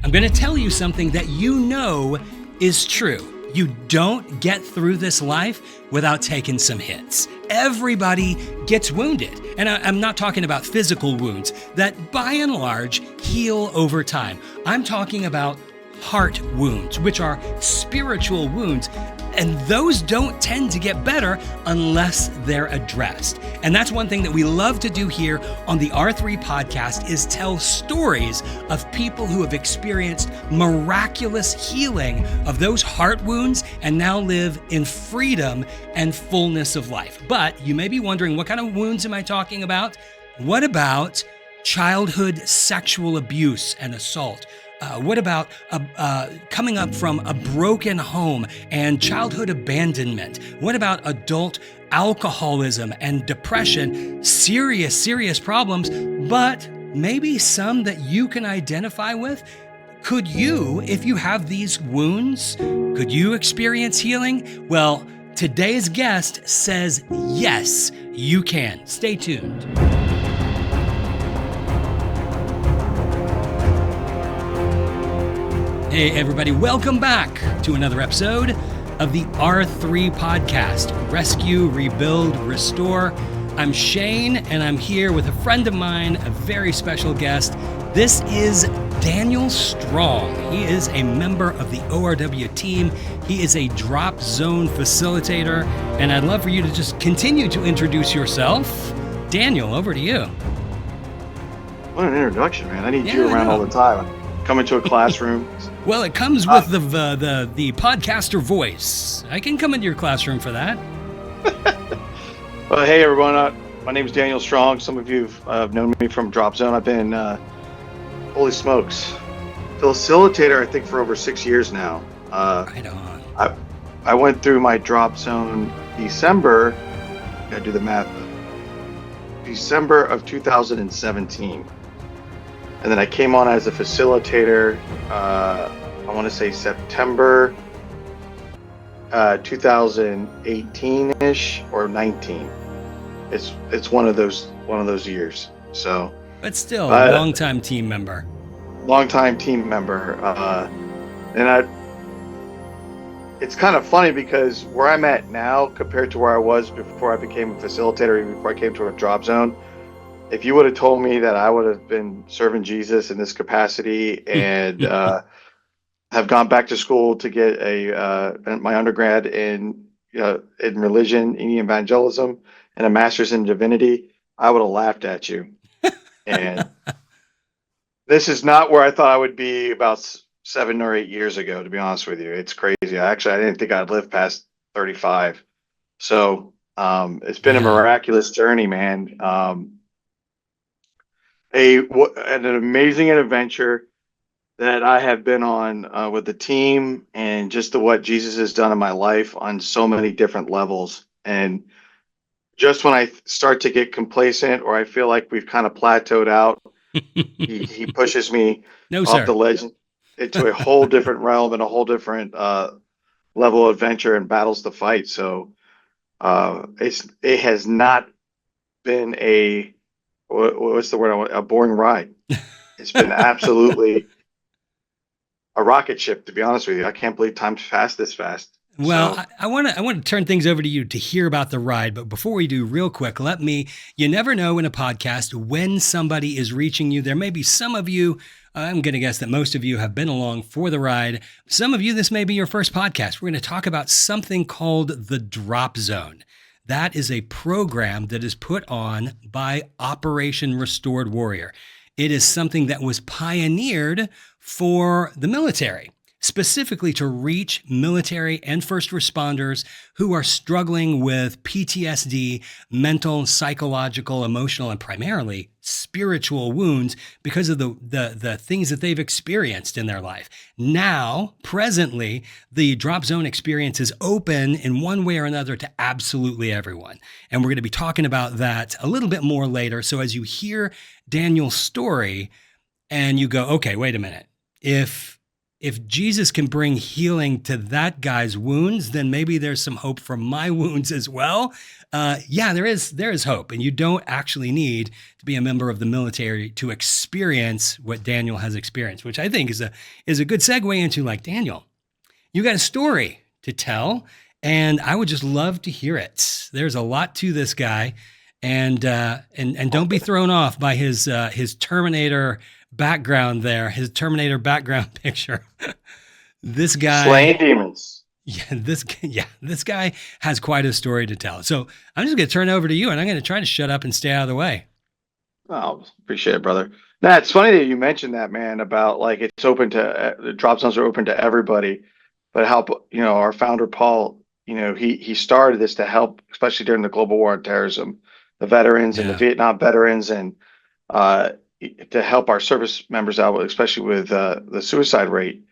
I'm going to tell you something that you know is true. You don't get through this life without taking some hits. Everybody gets wounded. And I'm not talking about physical wounds that by and large heal over time. I'm talking about heart wounds, which are spiritual wounds. And those don't tend to get better unless they're addressed. And that's one thing that we love to do here on the R3 podcast is tell stories of people who have experienced miraculous healing of those heart wounds and now live in freedom and fullness of life. But you may be wondering, what kind of wounds am I talking about? What about childhood sexual abuse and assault? What about coming up from a broken home and childhood abandonment? What about adult alcoholism and depression? Serious problems, but maybe some that you can identify with? Could you, if you have these wounds, could you experience healing? Well, today's guest says yes, you can. Stay tuned. Hey everybody, welcome back to another episode of the R3 podcast, Rescue, Rebuild, Restore. I'm Shane and I'm here with a friend of mine, a very special guest. This is Daniel Strong. He is a member of the ORW team. He is a drop zone facilitator, and I'd love for you to just continue to introduce yourself. Daniel, over to you. What an introduction, man. I need you around all the time. Come into a classroom. Well, it comes with the podcaster voice. I can come into your classroom for that. Well, hey everyone. My name is Daniel Strong. Some of you have known me from Drop Zone. I've been, holy smokes, facilitator, I think, for over 6 years now. Right on. I went through my Drop Zone December. Gotta do the math. December of 2017. And then I came on as a facilitator, I want to say September 2018-ish or 19. It's one of those years. So, but still, a long-time team member. It's kind of funny because where I'm at now compared to where I was before I became a facilitator, even before I came to a Drop Zone. If you would have told me that I would have been serving Jesus in this capacity and have gone back to school to get my undergrad in religion, in evangelism, and a master's in divinity, I would have laughed at you. And this is not where I thought I would be about 7 or 8 years ago, to be honest with you. It's crazy. I didn't think I'd live past 35. So it's been a miraculous journey, man. An amazing adventure that I have been on with the team, and just what Jesus has done in my life on so many different levels. And just when I start to get complacent or I feel like we've kind of plateaued out, he pushes me off the ledge into a whole different realm and a whole different level of adventure and battles to fight. So it has not been what's the word I want? A boring ride. It's been absolutely a rocket ship, to be honest with you. I can't believe time's passed this fast. Well, so. I want to turn things over to you to hear about the ride. But before we do, real quick, you never know in a podcast when somebody is reaching you. There may be some of you, I'm going to guess that most of you have been along for the ride. Some of you, this may be your first podcast. We're going to talk about something called the Drop Zone. That is a program that is put on by Operation Restored Warrior. It is something that was pioneered for the military, specifically to reach military and first responders who are struggling with PTSD, mental, psychological, emotional, and primarily spiritual wounds because of the things that they've experienced in their life. Now, presently, the Drop Zone experience is open in one way or another to absolutely everyone. And we're going to be talking about that a little bit more later. So as you hear Daniel's story and you go, okay, wait a minute. If if Jesus can bring healing to that guy's wounds, then maybe there's some hope for my wounds as well. Yeah, there is hope, and you don't actually need to be a member of the military to experience what Daniel has experienced, which I think is a good segue into, like, Daniel, you got a story to tell, and I would just love to hear it. There's a lot to this guy, and don't be thrown off by his Terminator background there, his Terminator background picture. This guy, Slaying demons. this guy has quite a story to tell. So I'm just going to turn it over to you, and I'm going to try to shut up and stay out of the way. Oh, appreciate it, brother. Nah, it's funny that you mentioned that, man, about like it's open to the drop zones are open to everybody, but help, our founder Paul, he started this to help, especially during the global war on terrorism, the veterans and the Yeah. Vietnam veterans, and uh, to help our service members out, especially with the suicide rate.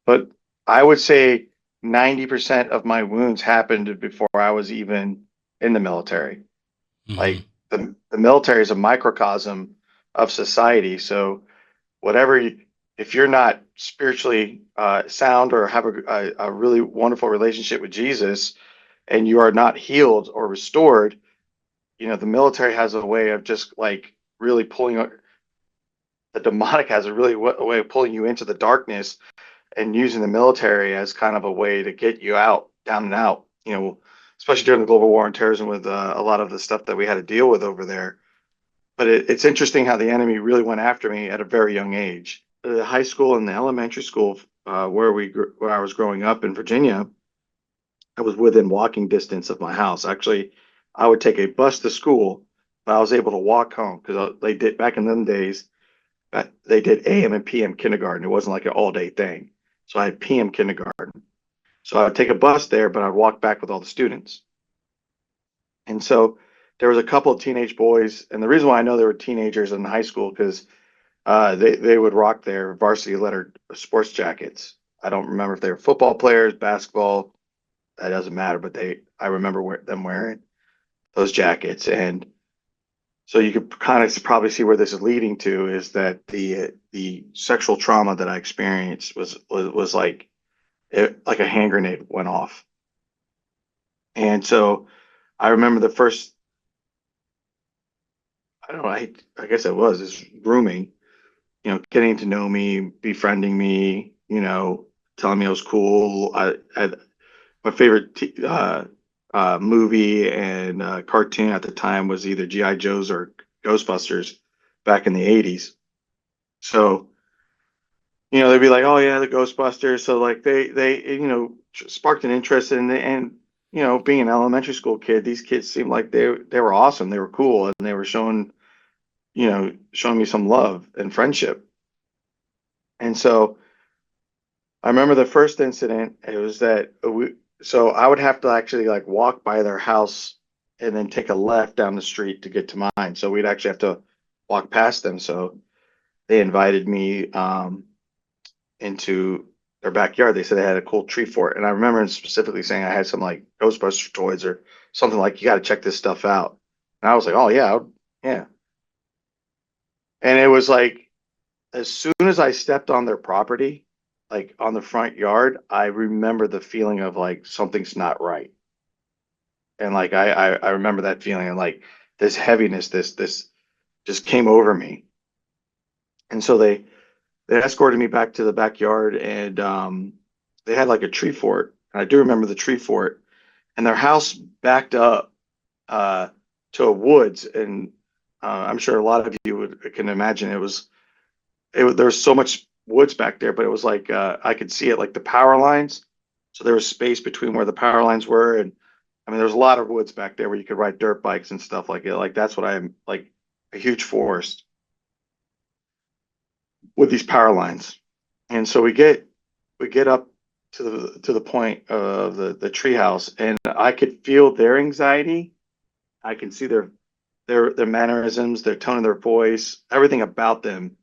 But I would say 90% of my wounds happened before I was even in the military. Mm-hmm. Like the military is a microcosm of society. So whatever if you're not spiritually sound or have a really wonderful relationship with Jesus and you are not healed or restored, the military has a way of just like really the demonic has a really a way of pulling you into the darkness and using the military as kind of a way to get you out, down and out, especially during the global war on terrorism with a lot of the stuff that we had to deal with over there. But it's interesting how the enemy really went after me at a very young age. The high school and the elementary school where I was growing up in Virginia, I was within walking distance of my house. Actually, I would take a bus to school, but I was able to walk home because they did back in them days. They did AM and PM kindergarten. It wasn't like an all day thing. So I had PM kindergarten. So I would take a bus there, but I'd walk back with all the students. And so there was a couple of teenage boys, and the reason why I know they were teenagers in high school because they would rock their varsity lettered sports jackets. I don't remember if they were football players, basketball. That doesn't matter, but I remember them wearing those jackets, and so you could kind of probably see where this is leading to is that the sexual trauma that I experienced was like a hand grenade went off, and so I remember the first I don't know I guess it was this grooming, getting to know me, befriending me, telling me I was cool. My favorite movie and cartoon at the time was either GI Joe's or Ghostbusters back in the 80s. So they'd be like, "Oh yeah, the Ghostbusters." So like they sparked an interest and being an elementary school kid, these kids seemed like they were awesome. They were cool, and they were showing me some love and friendship. And so I remember the first incident. It was that so I would have to actually like walk by their house and then take a left down the street to get to mine. So we'd actually have to walk past them. So they invited me into their backyard. They said they had a cool tree fort, and I remember specifically saying I had some like Ghostbuster toys or something like you got to check this stuff out. And I was like, oh yeah, yeah. And it was like as soon as I stepped on their property, like on the front yard, I remember the feeling of like something's not right. And like I remember that feeling and like this heaviness, this just came over me. And so they escorted me back to the backyard and they had like a tree fort. And I do remember the tree fort and their house backed up uh, to a woods. And I'm sure a lot of you can imagine there was so much woods back there, but it was like I could see it like the power lines. So there was space between where the power lines were, and I mean, there's a lot of woods back there where you could ride dirt bikes and stuff like it. Like that's what I'm like a huge forest with these power lines. And so we get up to the point of the treehouse, and I could feel their anxiety. I can see their mannerisms, their tone of their voice, everything about them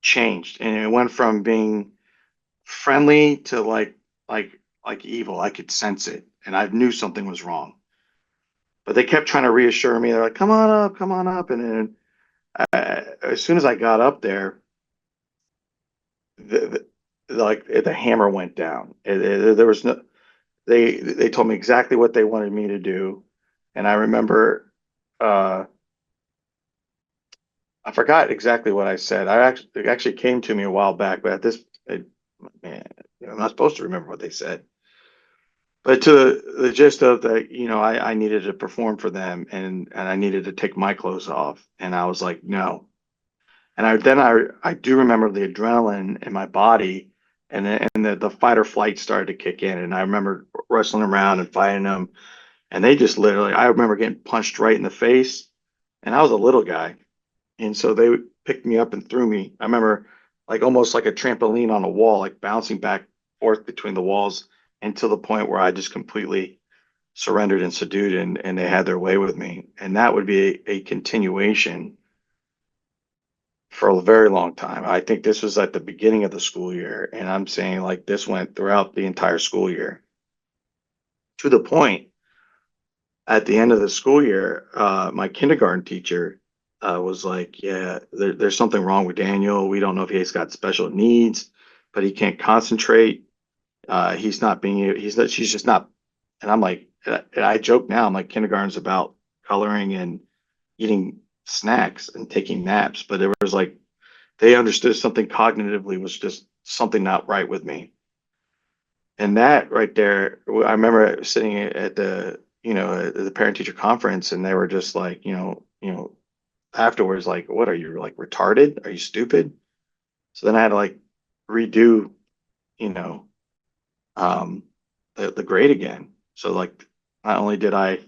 changed, and it went from being friendly to like evil. I could sense it, and I knew something was wrong. But they kept trying to reassure me. They're like, come on up." And then as soon as I got up there, the, like the hammer went down. There was no, they told me exactly what they wanted me to do. And I remember, uh, I forgot exactly what I said. It actually came to me a while back, but man, I'm not supposed to remember what they said. But to the gist of the, I needed to perform for them, and I needed to take my clothes off. And I was like, no. And I do remember the adrenaline in my body, and the fight or flight started to kick in. And I remember wrestling around and fighting them, and they just literally, I remember getting punched right in the face, and I was a little guy, and so they picked me up and threw me. I remember like almost like a trampoline on a wall, like bouncing back and forth between the walls, until the point where I just completely surrendered and subdued, and they had their way with me. And that would be a continuation for a very long time. I think this was at the beginning of the school year, and I'm saying like this went throughout the entire school year, to the point at the end of the school year, my kindergarten teacher was like, "Yeah, there's something wrong with Daniel. We don't know if he's got special needs, but he can't concentrate. She's just not." And I'm like, and I joke now, I'm like, kindergarten's about coloring and eating snacks and taking naps, but it was like they understood something cognitively was just something not right with me. And that right there, I remember sitting at the parent teacher conference, and they were just like, afterwards, like, what are you, like, retarded? Are you stupid? So then I had to like redo, you know, um, the grade again. So like, not only did I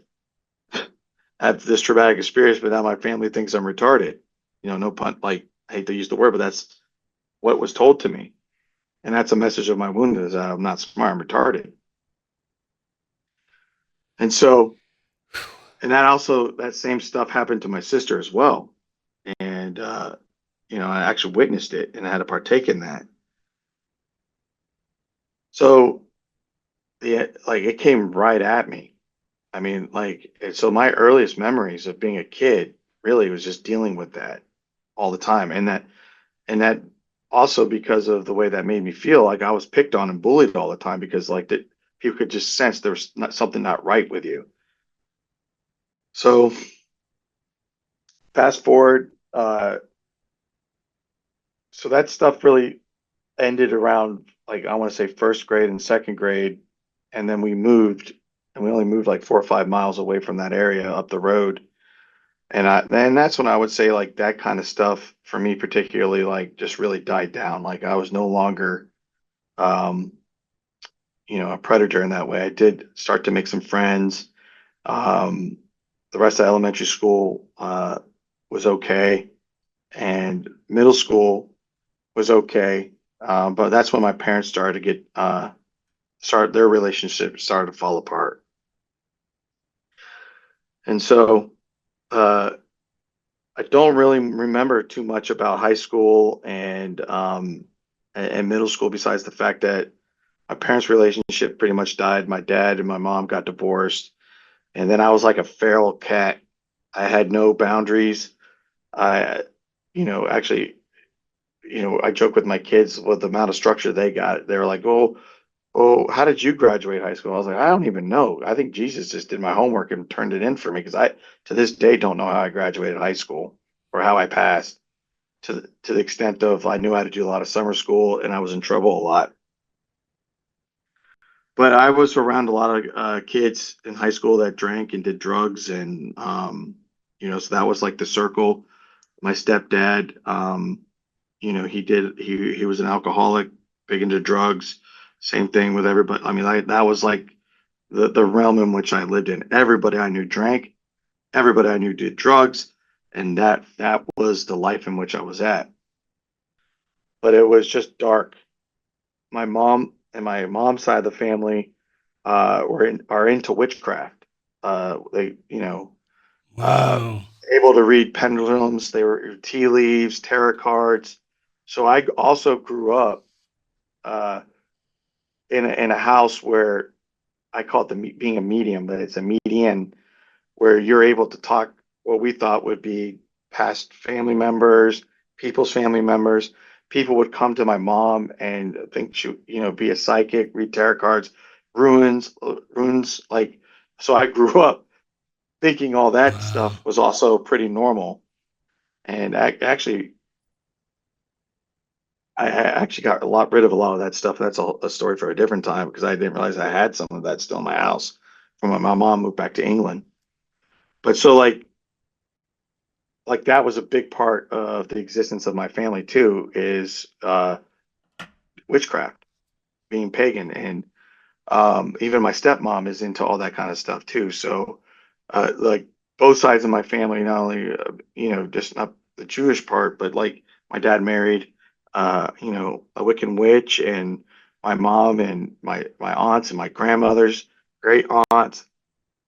have this traumatic experience, but now my family thinks I'm retarded. No pun, like, I hate to use the word, but that's what was told to me. And that's a message of my wound, is that I'm not smart, I'm retarded. And so, and that same stuff happened to my sister as well. And, I actually witnessed it and I had to partake in that. So, like, it came right at me. I mean, like, so my earliest memories of being a kid really was just dealing with that all the time. And that also, because of the way that made me feel, like I was picked on and bullied all the time, because like that people could just sense there was something not right with you. So fast forward, so that stuff really ended around, like, I want to say first grade and second grade, and then we moved, and we only moved like 4 or 5 miles away from that area up the road. And that's when I would say like that kind of stuff for me particularly like just really died down. Like I was no longer um, a predator in that way. I did start to make some friends. Um, the rest of elementary school was okay, and middle school was okay. But that's when my parents started to get start their relationship started to fall apart. And so uh, I don't really remember too much about high school and middle school, besides the fact that my parents' relationship pretty much died. My dad and my mom got divorced, and then I was like a feral cat. I had no boundaries. I, actually, I joke with my kids with the amount of structure they got. They were like, "Oh, how did you graduate high school?" I was like, "I don't even know. I think Jesus just did my homework and turned it in for me, because I, to this day, don't know how I graduated high school or how I passed, to the extent of I knew how to do a lot of summer school, and I was in trouble a lot. But I was around a lot of kids in high school that drank and did drugs, and so that was like the circle. My stepdad, he was an alcoholic, big into drugs. Same thing with everybody. I mean, that was like the realm in which I lived in. Everybody I knew drank, everybody I knew did drugs, and that was the life in which I was at. But it was just dark. My mom and my mom's side of the family are into witchcraft. They, uh, Whoa. able to read pendulums. They were tea leaves, tarot cards. So I also grew up uh, in a house where I call it being a medium, but it's a median, where you're able to talk what we thought would be past family members, people's family members. people would come to my mom and think she, be a psychic, read tarot cards, runes. Like, so I grew up thinking all that Wow. stuff was also pretty normal. And actually, I actually got rid of a lot of that stuff. That's a story for a different time because I didn't realize I had some of that still in my house from when my mom moved back to England. But so like that was a big part of the existence of my family too, is witchcraft, being pagan, and even my stepmom is into all that kind of stuff too. So like both sides of my family, not only just not the Jewish part, but like my dad married a Wiccan witch, and my mom and my aunts and my grandmothers, great aunts.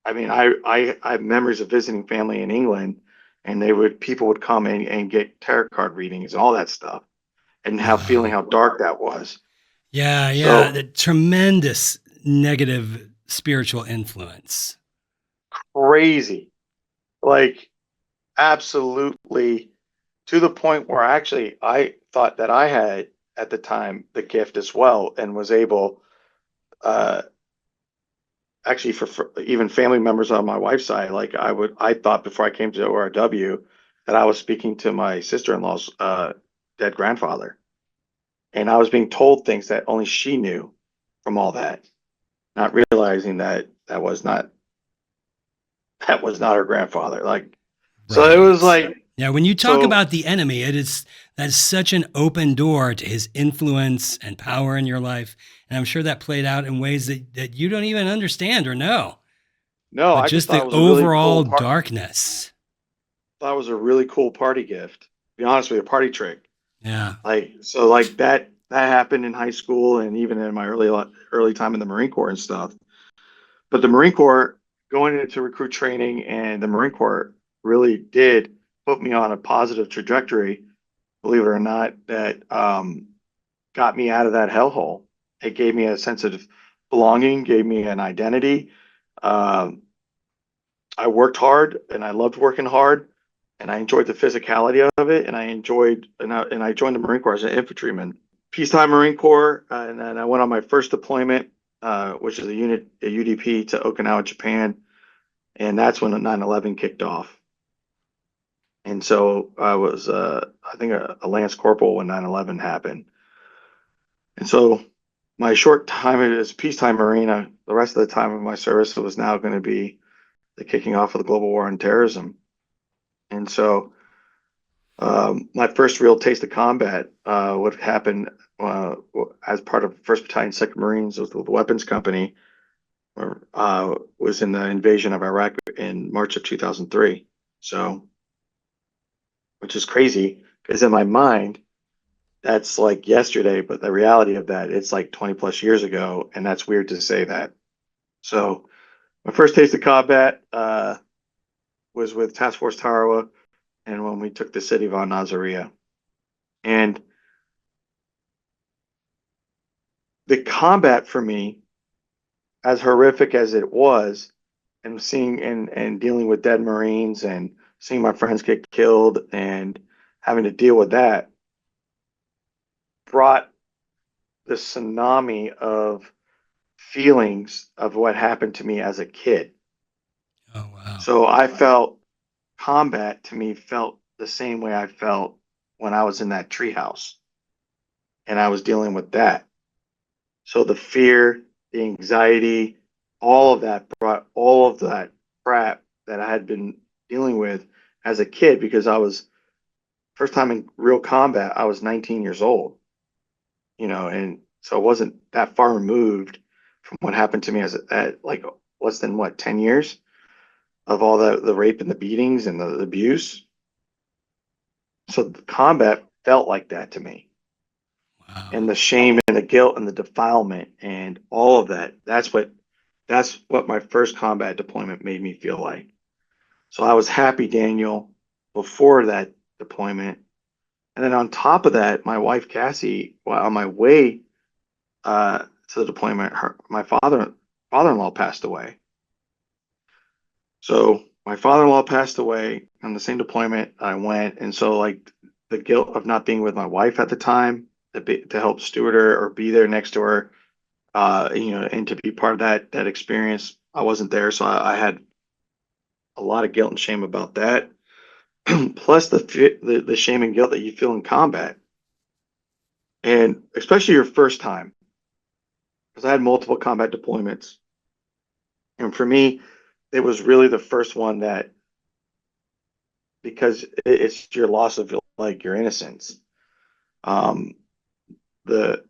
I mean, I have memories of visiting family in England, and people would come and get tarot card readings and all that stuff, and how feeling Wow. how dark that was. Yeah, yeah. The So tremendous negative spiritual influence. crazy, like absolutely, to the point where actually I thought that I had at the time the gift as well, and was able, uh, actually for even family members on my wife's side, like I thought before I came to ORW that I was speaking to my sister-in-law's dead grandfather, and I was being told things that only she knew from all that, not realizing that that was not her grandfather. Like, so it was Right. like, Yeah, when you talk so about the enemy, that's such an open door to his influence and power in your life. And I'm sure that played out in ways that you don't even understand or know. no, But I just just thought the it was a really overall cool part. darkness. Thought it was a really cool party gift. To be honest with you, a party trick. Yeah. Like, so like that happened in high school and even in my early time in the Marine Corps and stuff. But the Marine Corps, going into recruit training, and the Marine Corps really did put me on a positive trajectory, believe it or not, that got me out of that hellhole. It gave me a sense of belonging, gave me an identity. Um, I worked hard and I loved working hard, and I enjoyed the physicality of it, and I joined the Marine Corps as an infantryman, peacetime Marine Corps, and then I went on my first deployment, which is a UDP, to Okinawa, Japan, and that's when the 9/11 kicked off. And so I was, I think, a lance corporal when 9/11 happened. And so my short time as peacetime Marine, the rest of the time of my service was now going to be the kicking off of the global war on terrorism. And so my first real taste of combat would happen as part of 1st Battalion, 2nd Marines with the Weapons Company, was in the invasion of Iraq in March of 2003. So, which is crazy because in my mind, that's like yesterday, but the reality of that, it's like 20 plus years ago, and that's weird to say that. So, my first taste of combat was with Task Force Tarawa, and when we took the city of Al Nazaria. And the combat for me, as horrific as it was, and seeing and dealing with dead Marines and seeing my friends get killed and having to deal with that, brought the tsunami of feelings of what happened to me as a kid. Oh, wow. So I felt combat to me felt the same way I felt when I was in that treehouse and I was dealing with that. So the fear, the anxiety, all of that brought all of that crap that I had been dealing with as a kid, because I was first time in real combat, I was 19 years old, and so it wasn't that far removed from what happened to me as at like less than what, 10 years of all the rape and the beatings and the abuse. So the combat felt like that to me. Wow. And the shame and the guilt and the defilement and all of that. That's what my first combat deployment made me feel like. So I was happy, Daniel, before that deployment. And then on top of that, my wife Cassie, while on my way to the deployment, my father-in-law passed away. So my father-in-law passed away on the same deployment I went, and so like the guilt of not being with my wife at the time to help steward her or be there next to her, and to be part of that experience. I wasn't there, so I had a lot of guilt and shame about that. Plus the shame and guilt that you feel in combat, and especially your first time, because I had multiple combat deployments, and for me, it was really the first one that, because it's your loss of like your innocence, um, the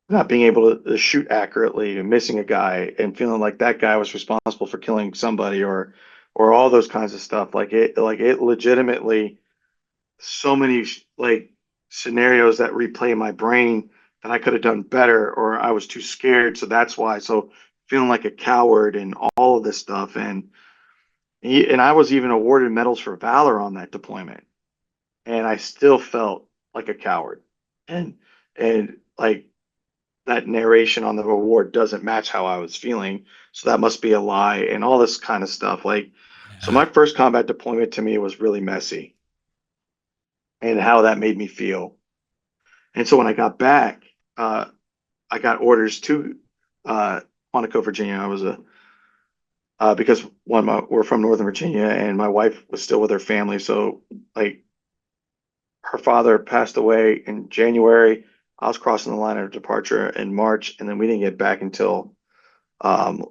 not being able to shoot accurately and missing a guy and feeling like that guy was responsible for killing somebody, or all those kinds of stuff. Like it legitimately, so many like scenarios that replay in my brain that I could have done better, or I was too scared, so that's why. So feeling like a coward and all of this stuff, and I was even awarded medals for valor on that deployment, and I still felt like a coward, and like that narration on the award doesn't match how I was feeling, so that must be a lie, and all this kind of stuff. Like, so Yeah. my first combat deployment to me was really messy, and how that made me feel. And so when I got back, I got orders to uh, Quantico, Virginia. I was a because we're from Northern Virginia, and my wife was still with her family. So like her father passed away in January. I was crossing the line of departure in March, and then we didn't get back until um,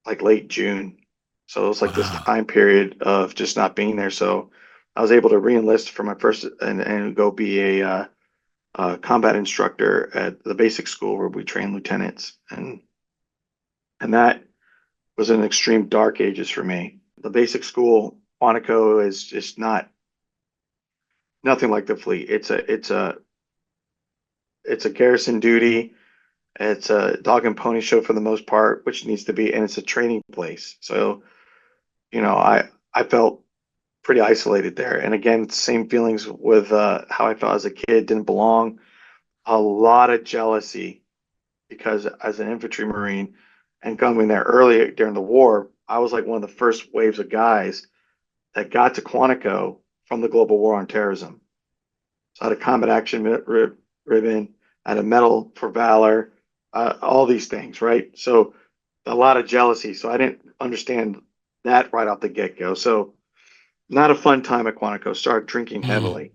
like late June. So it was like this Wow. time period of just not being there. So I was able to re-enlist for my first and go be a combat instructor at the basic school where we train lieutenants, and that was an extreme dark ages for me. The basic school, Quantico, is just nothing like the fleet. It's a garrison duty. It's a dog and pony show for the most part, which needs to be, and it's a training place. So, I felt pretty isolated there. And again, same feelings with how I felt as a kid, didn't belong. A lot of jealousy because as an infantry marine and coming there early during the war, I was like one of the first waves of guys that got to Quantico from the global war on terrorism. So I had a combat action ribbon, I had a medal for valor, all these things, right? So a lot of jealousy. So I didn't understand that right off the get go. So not a fun time at Quantico. Started drinking Mm. heavily.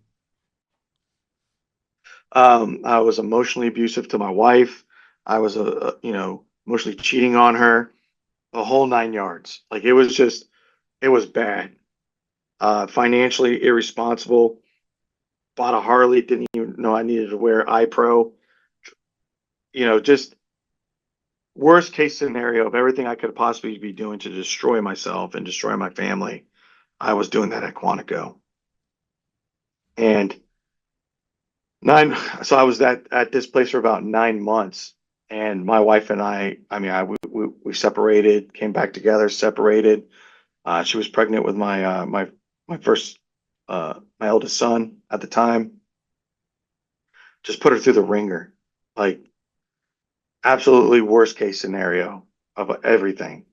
I was emotionally abusive to my wife. I was emotionally cheating on her, the whole 9 yards. Like it was bad. Financially irresponsible. Bought a Harley, didn't even know I needed to wear iPro. Just worst case scenario of everything I could possibly be doing to destroy myself and destroy my family. I was doing that at Quantico. And nine, so I was at this place for about 9 months. And my wife and I mean, we separated, came back together, separated. She was pregnant with my first, my eldest son at the time. Just put her through the ringer, like absolutely worst case scenario of everything.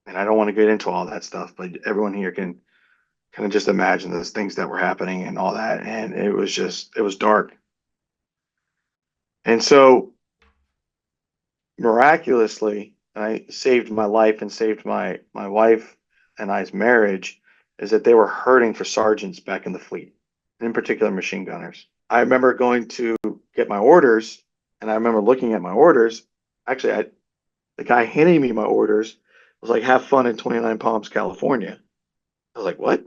And I don't want to get into all that stuff, but everyone here can kind of just imagine those things that were happening and all that. And it was dark. And so miraculously, I saved my life and saved my wife and I's marriage, is that they were hurting for sergeants back in the fleet, in particular machine gunners. I remember going to get my orders, and I remember looking at my orders. Actually, the guy handing me my orders was like, "Have fun in 29 Palms, California." I was like, "What?"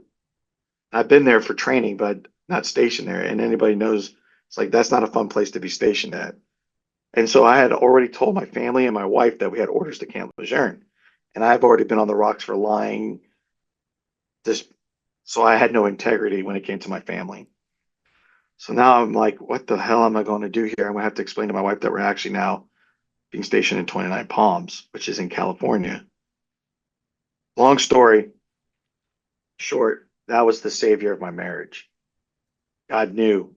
I've been there for training, but not stationed there. And anybody knows it's like that's not a fun place to be stationed at. And so I had already told my family and my wife that we had orders to Camp Lejeune. And I've already been on the rocks for lying. This, so I had no integrity when it came to my family. So now I'm like, what the hell am I going to do here? I'm going to have to explain to my wife that we're actually now being stationed in 29 Palms, which is in California. Long story short, that was the savior of my marriage. God knew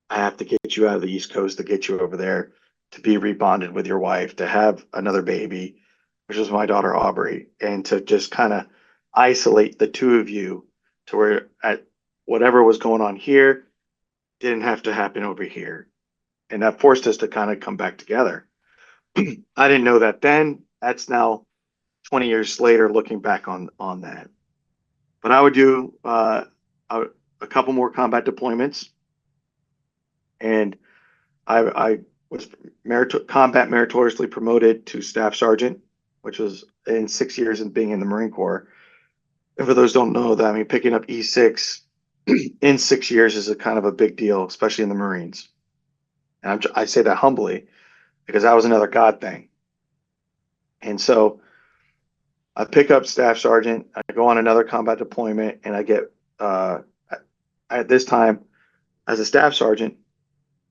I have to get you out of the East Coast to get you over there to be rebonded with your wife, to have another baby, which was my daughter Aubrey, and to just kind of isolate the two of you to where at whatever was going on here didn't have to happen over here. And that forced us to kind of come back together. I didn't know that then. That's now 20 years later looking back on that. But I would do a couple more combat deployments, and I was combat meritoriously promoted to staff sergeant, which was in 6 years of being in the Marine Corps. And for those who don't know that, I mean, picking up E6 in 6 years is a kind of a big deal, especially in the Marines. And I say that humbly because that was another God thing. And so I pick up staff sergeant, I go on another combat deployment, and I get, at this time, as a staff sergeant,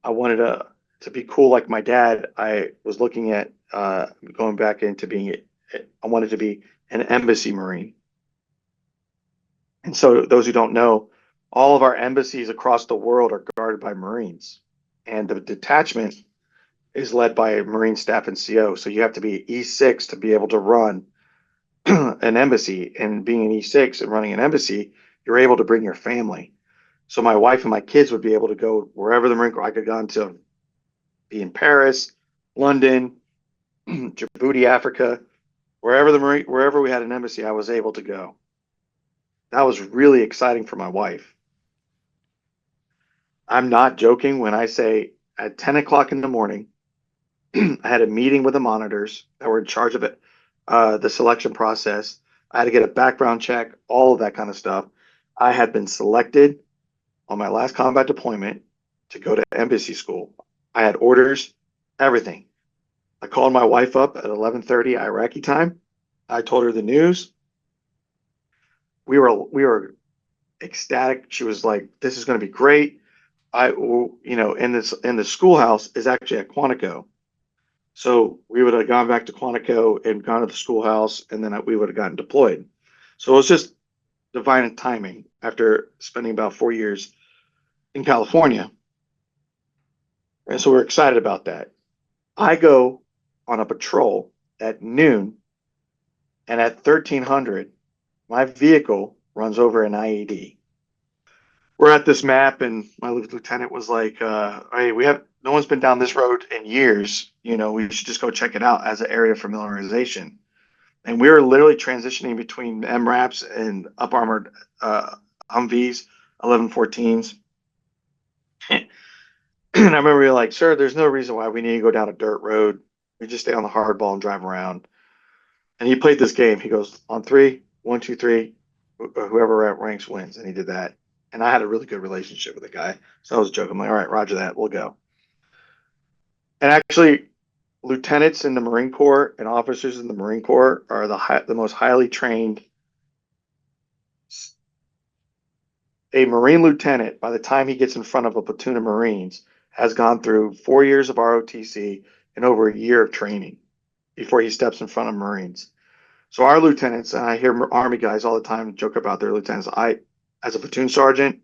I wanted to be cool like my dad. I was looking at going back into being, I wanted to be an embassy Marine. And so those who don't know, all of our embassies across the world are guarded by Marines. And the detachment is led by a Marine staff and CO. So you have to be E6 to be able to run an embassy. And being an E6 and running an embassy, you're able to bring your family. So my wife and my kids would be able to go wherever the Marine Corps. I could go to be in Paris, London, Djibouti, Africa, wherever we had an embassy, I was able to go. That was really exciting for my wife. I'm not joking when I say at 10 o'clock in the morning, I had a meeting with the monitors that were in charge of it, the selection process. I had to get a background check, all of that kind of stuff. I had been selected on my last combat deployment to go to embassy school. I had orders, everything. I called my wife up at 11:30 Iraqi time. I told her the news. We were ecstatic. She was like, "This is going to be great." In the schoolhouse is actually at Quantico. So we would have gone back to Quantico and gone to the schoolhouse, and then we would have gotten deployed. So it was just divine timing after spending about 4 years in California. And so we're excited about that. I go on a patrol at noon, and at 1300, my vehicle runs over an IED. We're at this map, and my lieutenant was like, "Hey, no one's been down this road in years. We should just go check it out as an area of familiarization." And we were literally transitioning between MRAPs and up armored Humvees, 1114s. And I remember being like, "Sir, there's no reason why we need to go down a dirt road. We just stay on the hardball and drive around." And he played this game. He goes, "On three, 1, 2, 3, whoever ranks wins." And he did that. And I had a really good relationship with the guy. So I was joking. I'm like, "All right, roger that. We'll go." And actually, lieutenants in the Marine Corps and officers in the Marine Corps are the most highly trained. A Marine lieutenant, by the time he gets in front of a platoon of Marines, has gone through 4 years of ROTC and over a year of training before he steps in front of Marines. So our lieutenants, and I hear Army guys all the time joke about their lieutenants. As a platoon sergeant,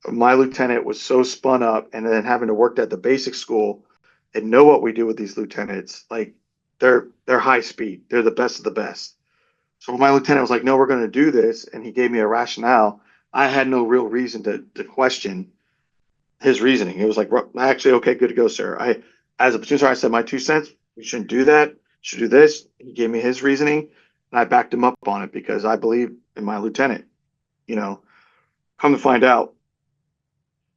my lieutenant was so spun up, and then having to work at the basic school and know what we do with these lieutenants, like they're high speed. They're the best of the best. So when my lieutenant was like, "No, we're going to do this," and he gave me a rationale, I had no real reason to question his reasoning. It was like, "Actually, okay, good to go, sir." As a platoon sergeant, I said my 2 cents. We shouldn't do that. Should do this. He gave me his reasoning, and I backed him up on it because I believe in my lieutenant. Come to find out,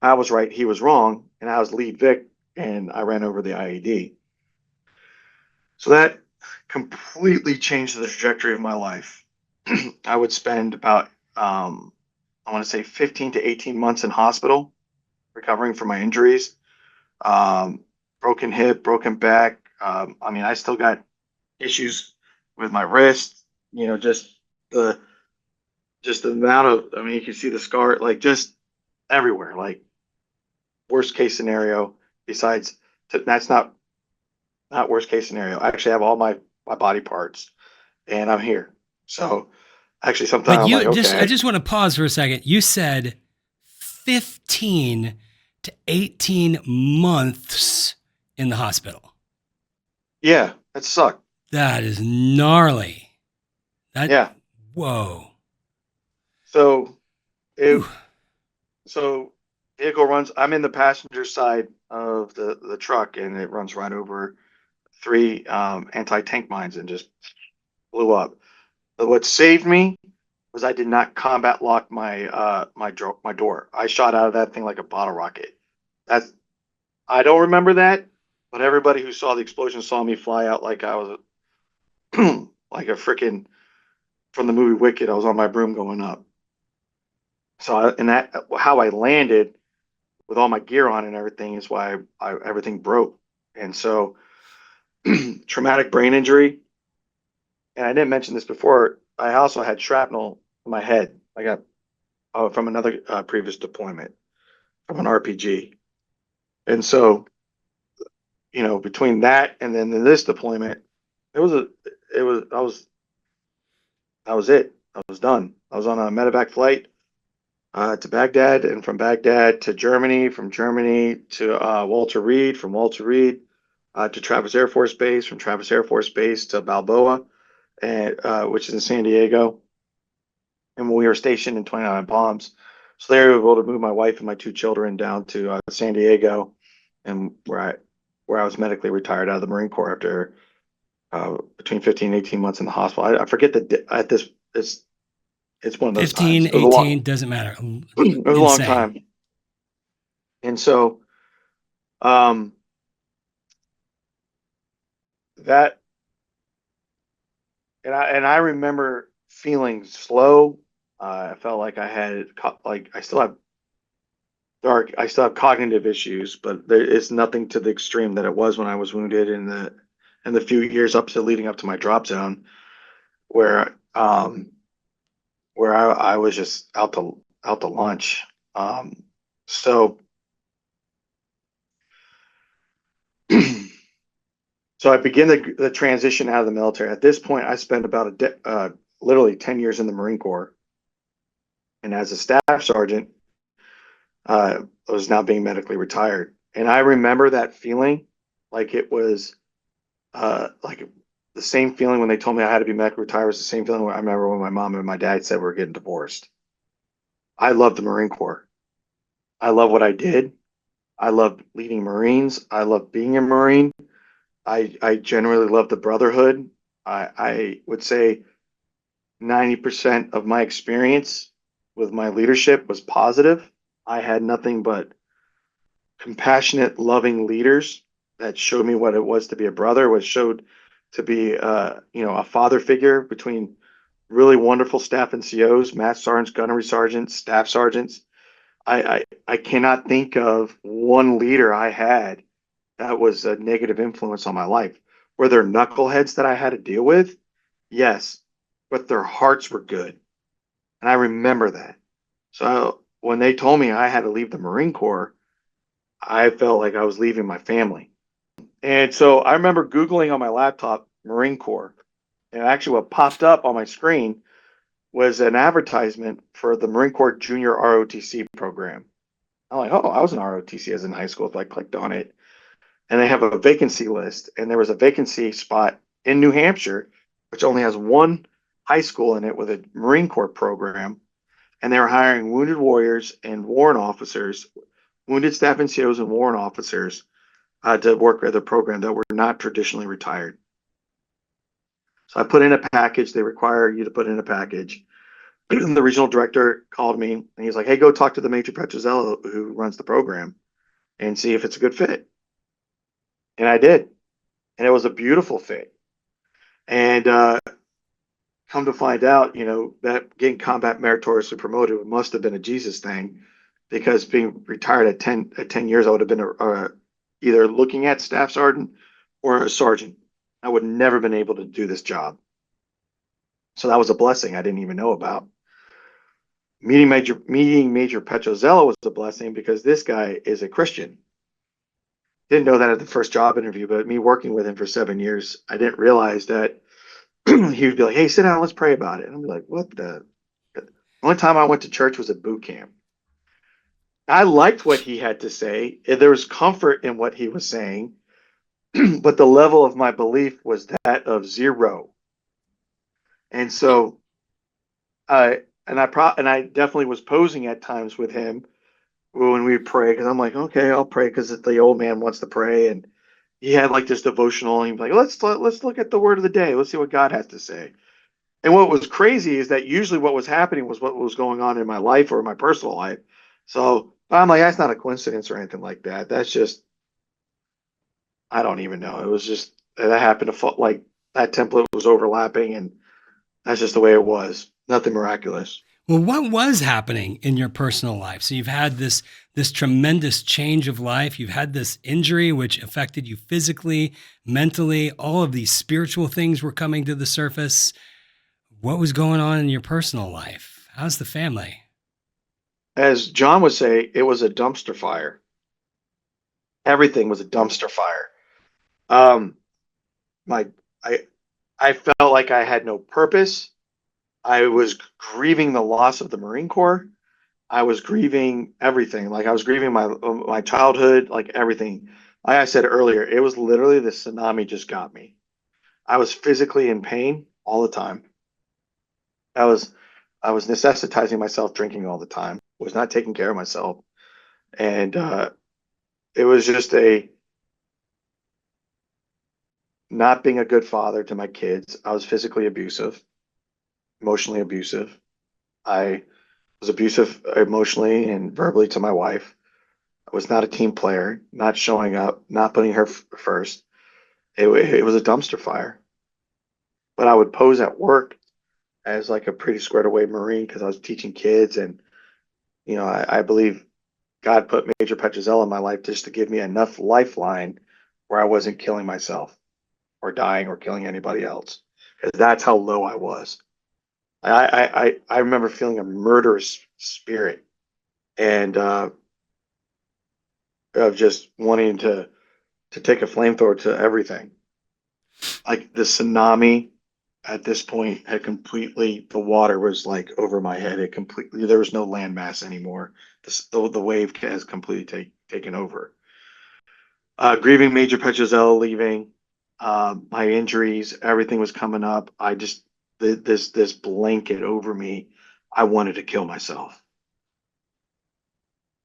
I was right, he was wrong, and I was lead Vic, and I ran over the IED. So that completely changed the trajectory of my life. I would spend about, I want to say 15 to 18 months in hospital recovering from my injuries, broken hip, broken back. I still got issues with my wrist, just the amount of, you can see the scar, like just everywhere, like worst case scenario. Besides, that's not worst case scenario. I actually have all my body parts, and I'm here. So actually, sometimes But I'm like, I okay, just want to pause for a second. You said 15 to 18 months in the hospital. yeah, that sucked. That is gnarly. Yeah. Whoa. So it Whew. So vehicle runs. I'm in the passenger side of the truck, and it runs right over three anti-tank mines and just blew up. But what saved me was I did not combat lock my door. I shot out of that thing like a bottle rocket. That's I don't remember that, but everybody who saw the explosion saw me fly out like I was like a freaking from the movie Wicked. I was on my broom going up. And that how I landed with all my gear on and everything is why everything broke. And so traumatic brain injury. And I didn't mention this before. I also had shrapnel in my head. I got from another previous deployment from an RPG. And so, between that and then this deployment, it was a, it was, that was it. I was done. I was on a medevac flight to Baghdad, and from Baghdad to Germany, from Germany to Walter Reed, from Walter Reed to Travis Air Force Base, from Travis Air Force Base to Balboa, and which is in San Diego. And we were stationed in 29 Palms. So they were able to move my wife and my two children down to San Diego, and where I was medically retired out of the Marine Corps after between 15 and 18 months in the hospital. I forget at this it's one of those times. 15, It was a long 18, doesn't matter. it was a long Insane. time. And so um that and I remember feeling slow. I felt like I still have cognitive issues, but it's nothing to the extreme that it was when I was wounded in the few years up to leading up to my drop zone, where I was just out to lunch. So so I begin the transition out of the military. At this point, I spent about literally 10 years in the Marine Corps, and as a staff sergeant, I was now being medically retired. And I remember that feeling like it was like the same feeling when they told me I had to be medically retired was the same feeling I remember when my mom and my dad said we were getting divorced. I love the Marine Corps. I love what I did. I love leading Marines. I love being a Marine. I generally love the brotherhood. I would say 90% of my experience with my leadership was positive. I had nothing but compassionate, loving leaders that showed me what it was to be a brother, what showed to be a father figure between really wonderful staff NCOs, mass sergeants, gunnery sergeants, staff sergeants. I cannot think of one leader I had that was a negative influence on my life. Were there knuckleheads that I had to deal with? Yes, but their hearts were good. And I remember that. So when they told me I had to leave the Marine Corps, I felt like I was leaving my family. And so I remember Googling on my laptop Marine Corps. And actually, what popped up on my screen was an advertisement for the Marine Corps Junior ROTC program. I'm like, oh, I was an ROTC as in high school. So I clicked on it, and they have a vacancy list. And there was a vacancy spot in New Hampshire, which only has one high school in it with a Marine Corps program. And they were hiring wounded warriors and warrant officers, wounded staff NCOs and warrant officers to work with a program that were not traditionally retired. So I put in a package. They require you to put in a package. The regional director called me and he's like, hey, go talk to the Major Petrozello who runs the program and see if it's a good fit. And I did. And it was a beautiful fit. And come to find out, that getting combat meritoriously promoted must have been a Jesus thing, because being retired at 10 years, I would have been either looking at staff sergeant or a sergeant. I would never been able to do this job. So that was a blessing I didn't even know about. Meeting Major Petrozello was a blessing because this guy is a Christian. Didn't know that at the first job interview, but me working with him for 7 years, I didn't realize that he would be like, "Hey, sit down, let's pray about it." And I'd be like, "What the?" The only time I went to church was at boot camp. I liked what he had to say. There was comfort in what he was saying, but the level of my belief was that of zero. And so, and I definitely was posing at times with him when we pray, because I'm like, okay, I'll pray because the old man wants to pray, and he had like this devotional, and he's like, let's look at the word of the day. Let's see what God has to say. And what was crazy is that usually what was happening was what was going on in my life or my personal life. So I'm like, that's not a coincidence or anything like that. That's just, I don't even know. It was just that happened to fall, like that template was overlapping, and that's just the way it was. Nothing miraculous. Well, what was happening in your personal life? So you've had this tremendous change of life. You've had this injury which affected you physically, mentally. All of these spiritual things were coming to the surface. What was going on in your personal life? How's the family? As John would say, it was a dumpster fire. Everything was a dumpster fire. Um, my I I felt like I had no purpose. I was grieving the loss of the Marine Corps. I was grieving everything. Like I was grieving my childhood, like everything. Like I said earlier, it was literally the tsunami just got me. I was physically in pain all the time. I was I was necessitizing myself drinking all the time. Was not taking care of myself, and it was just a not being a good father to my kids. I was physically abusive, emotionally abusive. I was abusive emotionally and verbally to my wife. I was not a team player, not showing up, not putting her first. It was a dumpster fire. But I would pose at work as like a pretty squared away Marine because I was teaching kids, and I believe God put Major Petrozel in my life just to give me enough lifeline where I wasn't killing myself or dying or killing anybody else, because that's how low I was. I remember feeling a murderous spirit, and of just wanting to take a flamethrower to everything. Like the tsunami at this point had completely, the water was like over my head. It completely, there was no landmass anymore. The wave has completely taken over. Grieving Major Petrozel leaving, my injuries, everything was coming up. I just, this blanket over me. I wanted to kill myself.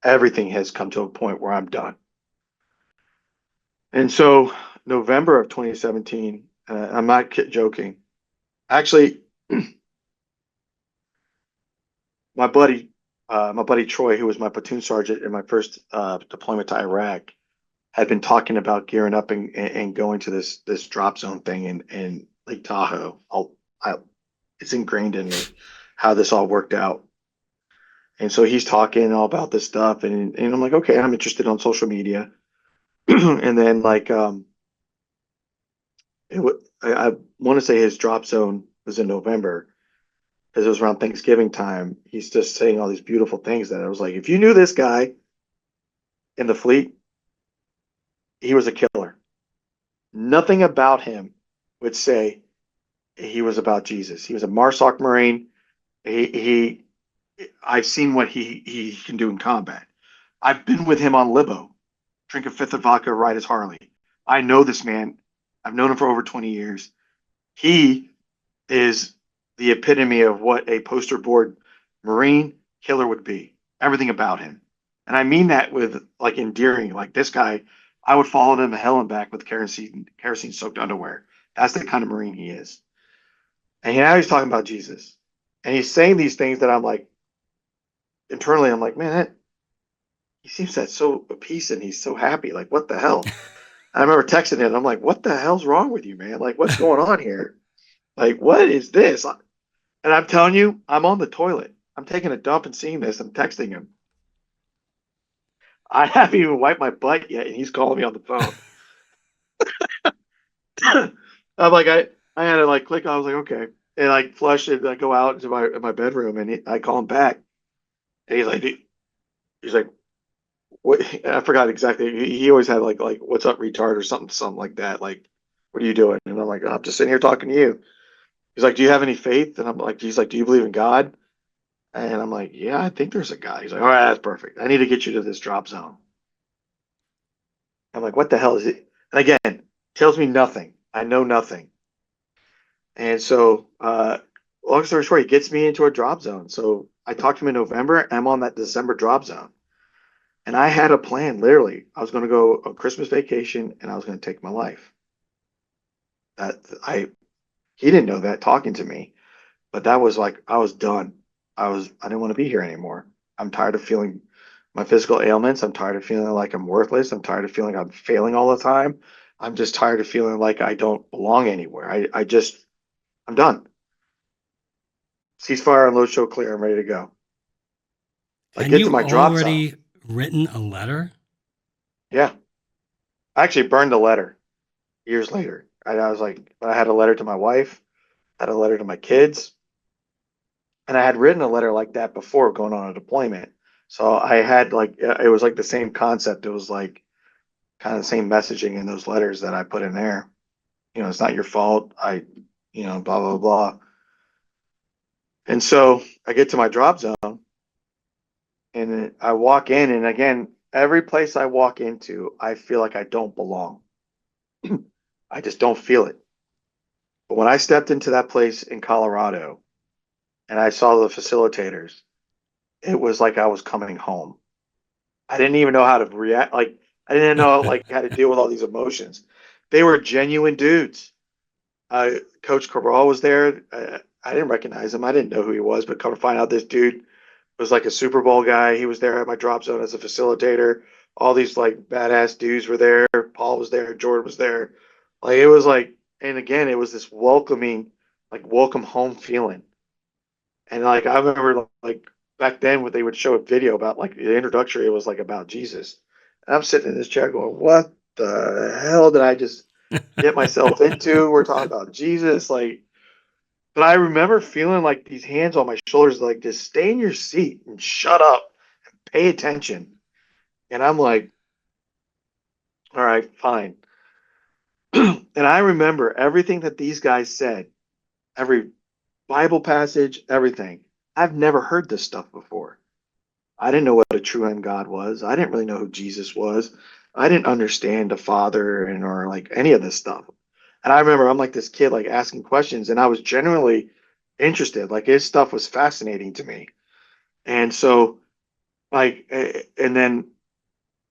Everything has come to a point where I'm done. And so, November of 2017, I'm not joking. Actually, my buddy, my buddy Troy, who was my platoon sergeant in my first deployment to Iraq, had been talking about gearing up and going to this drop zone thing in Lake Tahoe. It's ingrained in me how this all worked out. And so he's talking all about this stuff, and I'm like, okay, I'm interested on social media. And then like I want to say his drop zone was in November because it was around Thanksgiving time. He's just saying all these beautiful things that I was like, if you knew this guy in the fleet, he was a killer. Nothing about him would say he was about Jesus. He was a MARSOC Marine. He I've seen what he can do in combat. I've been with him on Libo, drink a fifth of vodka, ride his Harley. I know this man. I've known him for over 20 years. He is the epitome of what a poster board Marine killer would be. Everything about him. And I mean that with like endearing. Like this guy, I would follow him to hell and back with kerosene soaked underwear. That's the kind of Marine he is. And now he's talking about Jesus. And he's saying these things that I'm like, internally, I'm like, man, he seems that so at peace and he's so happy. Like, what the hell? I remember texting him. I'm like, what the hell's wrong with you, man? Like, what's going on here? Like, what is this? And I'm telling you, I'm on the toilet. I'm taking a dump and seeing this. I'm texting him. I haven't even wiped my butt yet, and he's calling me on the phone. I'm like, I had to like click. I was like, okay, and like flush it. I go out into my bedroom, and I call him back, and he's like, what? I forgot exactly. He always had like, what's up, retard, or something like that. Like, what are you doing? And I'm like, I'm just sitting here talking to you. He's like, do you have any faith? And I'm like, he's like, do you believe in God? And I'm like, yeah, I think there's a God. He's like, all right, that's perfect. I need to get you to this drop zone. I'm like, what the hell is it? And again, tells me nothing. I know nothing. And so, long story short, he gets me into a drop zone. So I talked to him in November, and I'm on that December drop zone. And I had a plan, literally. I was going to go on Christmas vacation and I was going to take my life. That I He didn't know that talking to me, but that was like I was done. I didn't want to be here anymore. I'm tired of feeling my physical ailments. I'm tired of feeling like I'm worthless. I'm tired of feeling I'm failing all the time. I'm just tired of feeling like I don't belong anywhere. I'm done. Ceasefire, unload, show clear. I'm ready to go. I And get to you my drop zone. already written a letter? Yeah, I actually burned a letter years later. I was like, I had a letter to my wife, I had a letter to my kids, and I had written a letter like that before going on a deployment. So I had like it was like the same concept. It was like kind of the same messaging in those letters that I put in there. It's not your fault. Blah blah blah. And so I get to my drop zone, and I walk in, and again, every place I walk into, I feel like I don't belong. I just don't feel it. But when I stepped into that place in Colorado and I saw the facilitators, it was like I was coming home. I didn't even know how to react. Like I didn't know like how to deal with all these emotions. They were genuine dudes. Coach Cabral was there. I didn't recognize him. I didn't know who he was, but come to find out, this dude was like a Super Bowl guy. He was there at my drop zone as a facilitator. All these like badass dudes were there. Paul was there. Jordan was there. Like it was like, and again, it was this welcoming, like welcome home feeling. And like I remember like back then when they would show a video about like the introductory, it was like about Jesus. And I'm sitting in this chair going, what the hell did I just get myself into? We're talking about Jesus. Like, but I remember feeling like these hands on my shoulders, like just stay in your seat and shut up, pay attention. And I'm like, all right, fine. And I remember everything that these guys said, every Bible passage, everything. I've never heard this stuff before. I didn't know what a true end God was. I didn't really know who Jesus was. I didn't understand the Father and or like any of this stuff. And I remember I'm like this kid like asking questions and I was genuinely interested. Like his stuff was fascinating to me. And so like and then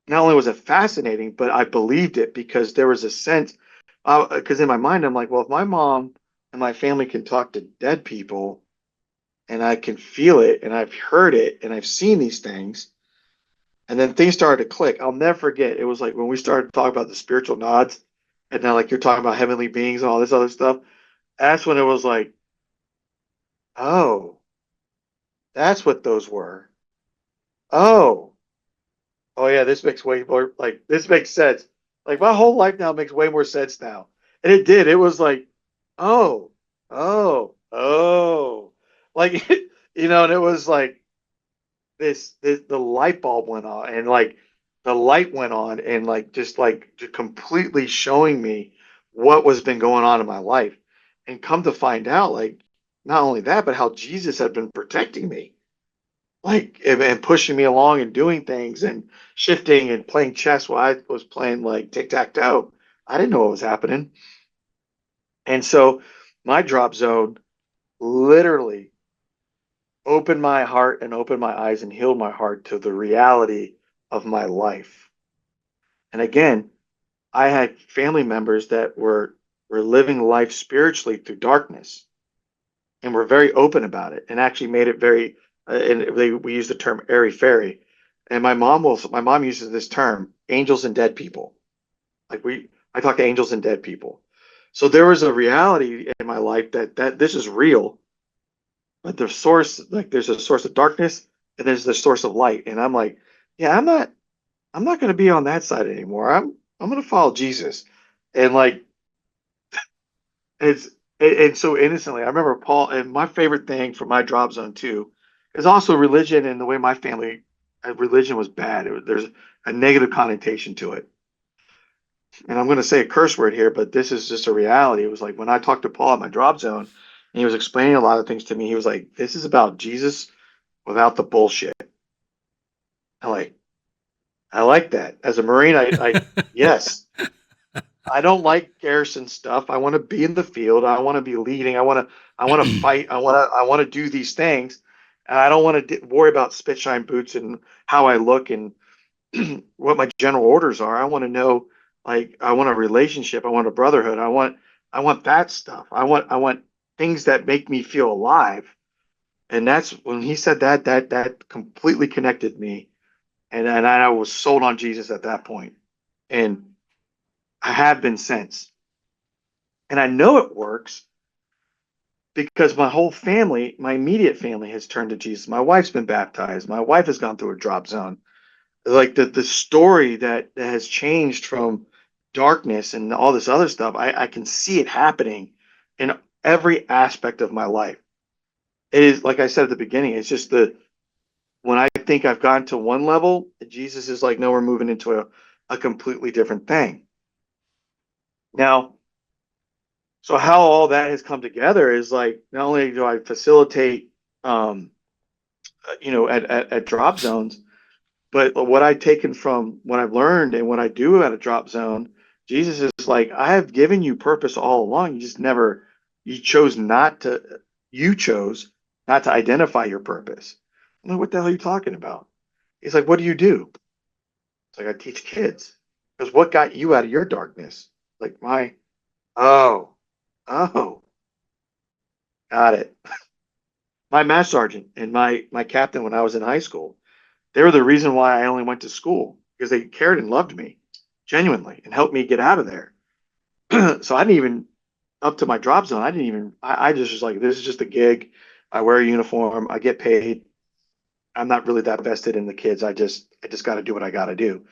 not only was it fascinating, but I believed it because there was a sense because in my mind I'm like, well, if my mom and my family can talk to dead people and I can feel it and I've heard it and I've seen these things. And then things started to click. I'll never forget. It was like when we started talking about the spiritual nods, and now like you're talking about heavenly beings and all this other stuff. That's when it was like, oh, that's what those were. Oh, oh yeah, this makes way more like this makes sense. Like my whole life now makes way more sense now. And it did. It was like, oh, oh. Like and it was like this the light bulb went on and like the light went on and like just completely showing me what was been going on in my life and come to find out like not only that but how Jesus had been protecting me like and pushing me along and doing things and shifting and playing chess while I was playing like tic-tac-toe. I didn't know what was happening. And so my drop zone literally opened my heart and opened my eyes and healed my heart to the reality of my life. And again, I had family members that were living life spiritually through darkness and were very open about it and actually made it very we use the term airy fairy. And my mom uses this term angels and dead people. Like I talk to angels and dead people. So there was a reality in my life that this is real, but the source like there's a source of darkness and there's the source of light. And I'm like, yeah, I'm not going to be on that side anymore. I'm going to follow Jesus. And like it's and so innocently, I remember Paul and my favorite thing for my drop zone too is also religion and the way my family religion was bad. There's a negative connotation to it. And I'm going to say a curse word here, but this is just a reality. It was like when I talked to Paul at my drop zone and he was explaining a lot of things to me, he was like, this is about Jesus without the bullshit. I like I like that. As a Marine, I yes, I don't like garrison stuff. I want to be in the field. I want to be leading. I want to fight. I want to do these things. And I don't want to worry about spit shine boots and how I look. And what my general orders are. I want to know, like, I want a relationship. I want a brotherhood. I want that stuff. I want things that make me feel alive. And that's when he said that, that completely connected me. And I was sold on Jesus at that point. And I have been since. And I know it works because my whole family, my immediate family, has turned to Jesus. My wife's been baptized. My wife has gone through a drop zone. Like the story that has changed from darkness and all this other stuff, I can see it happening in every aspect of my life. It is like I said at the beginning, it's just the when I think I've gotten to one level, Jesus is like, no, we're moving into a completely different thing. Now, so how all that has come together is like not only do I facilitate um, at drop zones, but what I've taken from what I've learned and what I do at a drop zone, Jesus is like, I have given you purpose all along. You just never, you chose not to, you chose not to identify your purpose. I'm like, what the hell are you talking about? He's like, what do you do? It's like, I teach kids. Because what got you out of your darkness? Like, oh, oh, got it. My math sergeant and my captain when I was in high school, they were the reason why I only went to school because they cared and loved me genuinely and helped me get out of there. So I didn't even up to my drop zone. I didn't even. I just was like, this is just a gig. I wear a uniform. I get paid. I'm not really that vested in the kids. I just got to do what I got to do.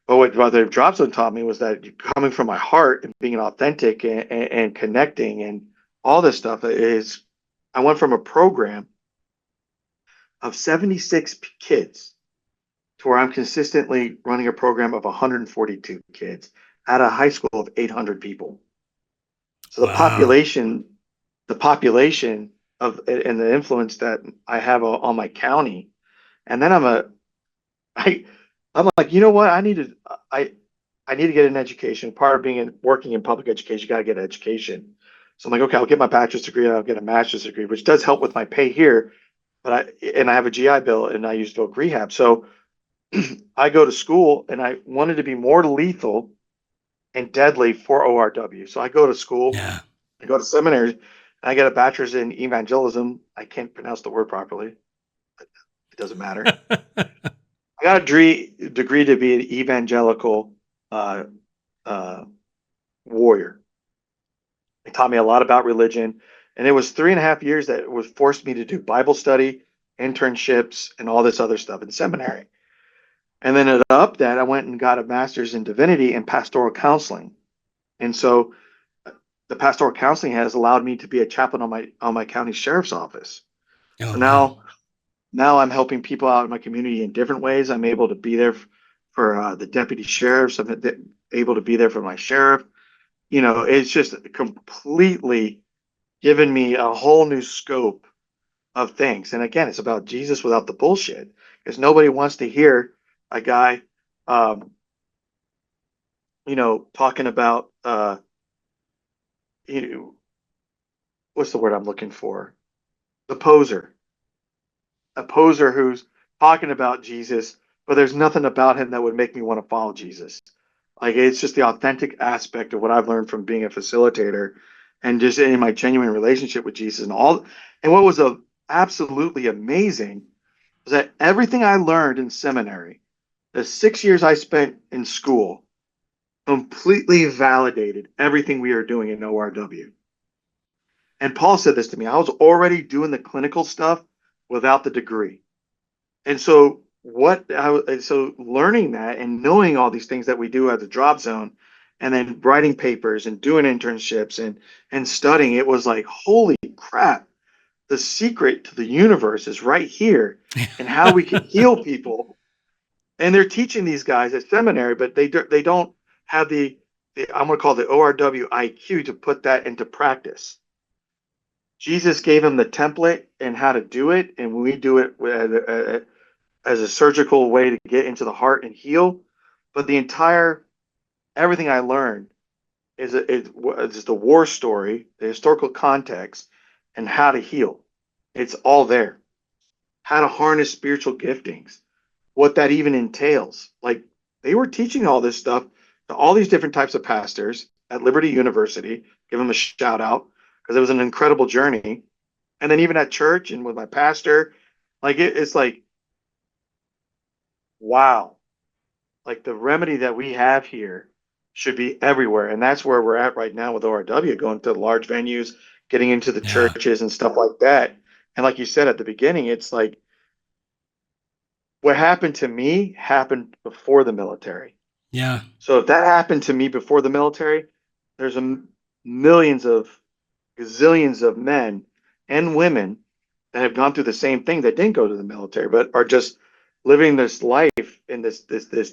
But what the drop zone taught me was that coming from my heart and being authentic and connecting and all this stuff is. I went from a program of 76 kids to where I'm consistently running a program of 142 kids at a high school of 800 people. So Wow. the population of and the influence that I have on my county, and then I, I'm like, you know what? I, I need to get an education. Part of being working in public education, you got to get an education. So I'm like, okay, I'll get my bachelor's degree and I'll get a master's degree, which does help with my pay here. I have a GI Bill and I use Voc Rehab. So I go to school and I wanted to be more lethal and deadly for ORW. So I go to school, Yeah. I go to seminary, and I get a bachelor's in evangelism. I can't pronounce the word properly. It doesn't matter. I got a degree to be an evangelical uh, uh, warrior. It taught me a lot about religion. And it was 3.5 years that was forced me to do Bible study, internships, and all this other stuff in seminary. And then at up that, I went and got a master's in divinity and pastoral counseling. And so the pastoral counseling has allowed me to be a chaplain on my county sheriff's office. Oh, So wow. now I'm helping people out in my community in different ways. I'm able to be there for the deputy sheriffs. I'm able to be there for my sheriff. You know, it's just completely given me a whole new scope of things. And again, it's about Jesus without the bullshit, because nobody wants to hear a guy, um, talking about, you know, what's the word I'm looking for? The poser, a poser who's talking about Jesus, but there's nothing about him that would make me want to follow Jesus. Like it's just the authentic aspect of what I've learned from being a facilitator and just in my genuine relationship with Jesus and all. And what was absolutely amazing was that everything I learned in seminary, the 6 years I spent in school, completely validated everything we are doing in ORW. And Paul said this to me. I was already doing the clinical stuff without the degree. And so so learning that and knowing all these things that we do at the drop zone and then writing papers and doing internships and studying, it was like, holy crap, the secret to the universe is right here and how we can heal people. And they're teaching these guys at seminary, but they don't have the I'm going to call the ORW IQ to put that into practice. Jesus gave them the template and how to do it, and we do it as a surgical way to get into the heart and heal. But the entire everything I learned is the war story, the historical context, and how to heal. It's all there. How to harness spiritual giftings. what that even entails. Like they were teaching all this stuff to all these different types of pastors at Liberty University. Give them a shout out because it was an incredible journey. And then even at church and with my pastor, like it's like, wow, like the remedy that we have here should be everywhere. And that's where we're at right now with ORW, going to large venues, getting into the Yeah. churches and stuff like that. And like you said at the beginning, it's like what happened to me happened before the military. Yeah. So if that happened to me before the military, there's millions of gazillions of men and women that have gone through the same thing that didn't go to the military, but are just living this life in this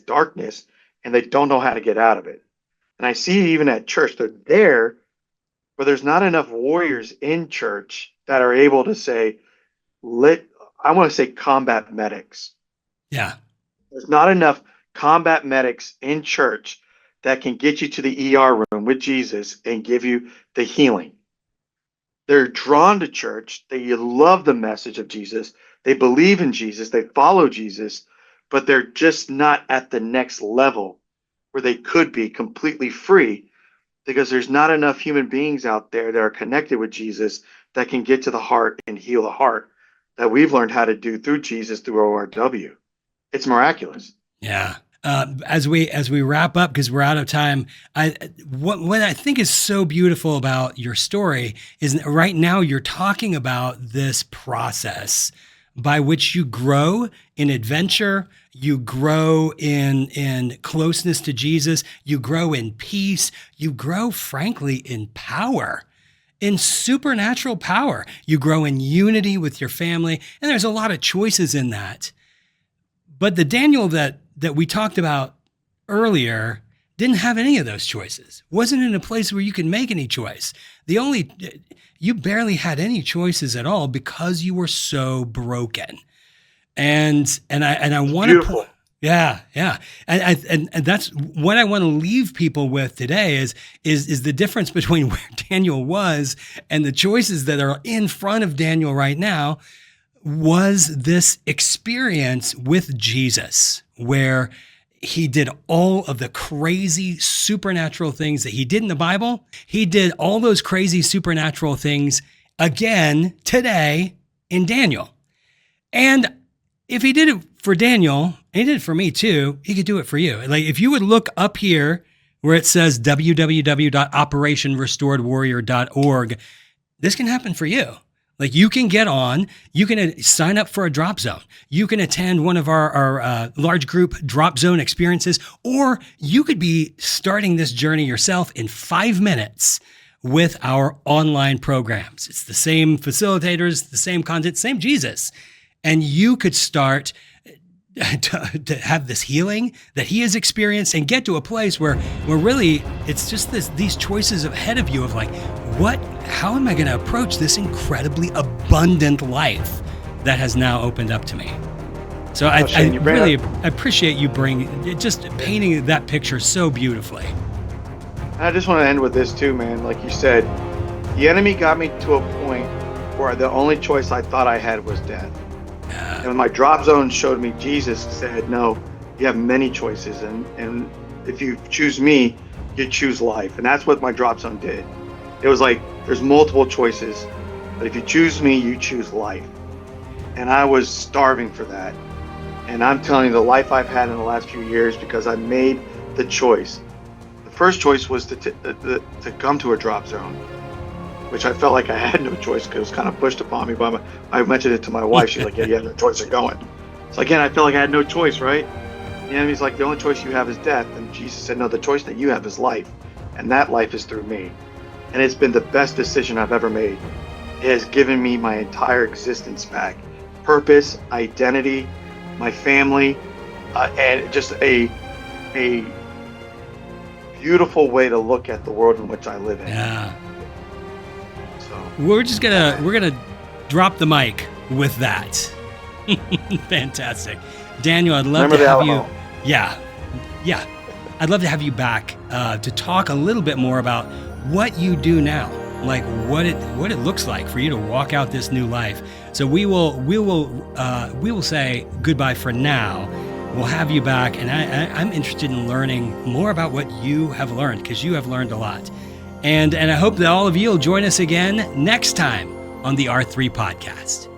darkness, and they don't know how to get out of it. And I see even at church, they're there, but there's not enough warriors in church that are able to say, I want to say combat medics. Yeah. There's not enough combat medics in church that can get you to the ER room with Jesus and give you the healing. They're drawn to church. They love the message of Jesus. They believe in Jesus. They follow Jesus, but they're just not at the next level where they could be completely free because there's not enough human beings out there that are connected with Jesus that can get to the heart and heal the heart that we've learned how to do through Jesus, through ORW. It's miraculous. Yeah. As we wrap up, because we're out of time, what I think is so beautiful about your story is that right now you're talking about this process by which you grow in adventure, you grow in closeness to Jesus, you grow in peace, you grow, frankly, in power. In supernatural power. You grow in unity with your family, and there's a lot of choices in that. But the Daniel that we talked about earlier didn't have any of those choices. Wasn't in a place where you could make any choice. You barely had any choices at all because you were so broken. And I want to, yeah. And that's what I want to leave people with today is the difference between where Daniel was and the choices that are in front of Daniel right now was this experience with Jesus where he did all of the crazy supernatural things that he did in the Bible. He did all those crazy supernatural things again today in Daniel. And if he did it for Daniel, and he did it for me too, he could do it for you. Like if you would look up here where it says www.operationrestoredwarrior.org, this can happen for you. Like you can get on, you can sign up for a drop zone. You can attend one of our large group drop zone experiences, or you could be starting this journey yourself in 5 minutes with our online programs. It's the same facilitators, the same content, same Jesus. And you could start to have this healing that he has experienced and get to a place where really it's just these choices ahead of you of like, how am I going to approach this incredibly abundant life that has now opened up to me? So I really appreciate you painting that picture so beautifully. I just want to end with this too, man. Like you said, the enemy got me to a point where the only choice I thought I had was death. And when my drop zone showed me Jesus, said, no, you have many choices. And if you choose me, you choose life. And that's what my drop zone did. It was like, there's multiple choices, but if you choose me, you choose life. And I was starving for that. And I'm telling you, the life I've had in the last few years, because I made the choice. The first choice was to come to a drop zone, which I felt like I had no choice because it was kind of pushed upon me by I mentioned it to my wife. She's like, yeah, you have no choice of going. So again, I felt like I had no choice, right? The enemy's like, the only choice you have is death. And Jesus said, no, the choice that you have is life. And that life is through me. And it's been the best decision I've ever made. It has given me my entire existence back. Purpose, identity, my family, and just a beautiful way to look at the world in which I live in. Yeah. We're gonna drop the mic with that. Fantastic, Daniel. I'd love to have you. Yeah. I'd love to have you back to talk a little bit more about what you do now, like what it looks like for you to walk out this new life. So we will say goodbye for now. we'll have you back. And I'm interested in learning more about what you have learned, because you have learned a lot. And I hope that all of you will join us again next time on the R3 Podcast.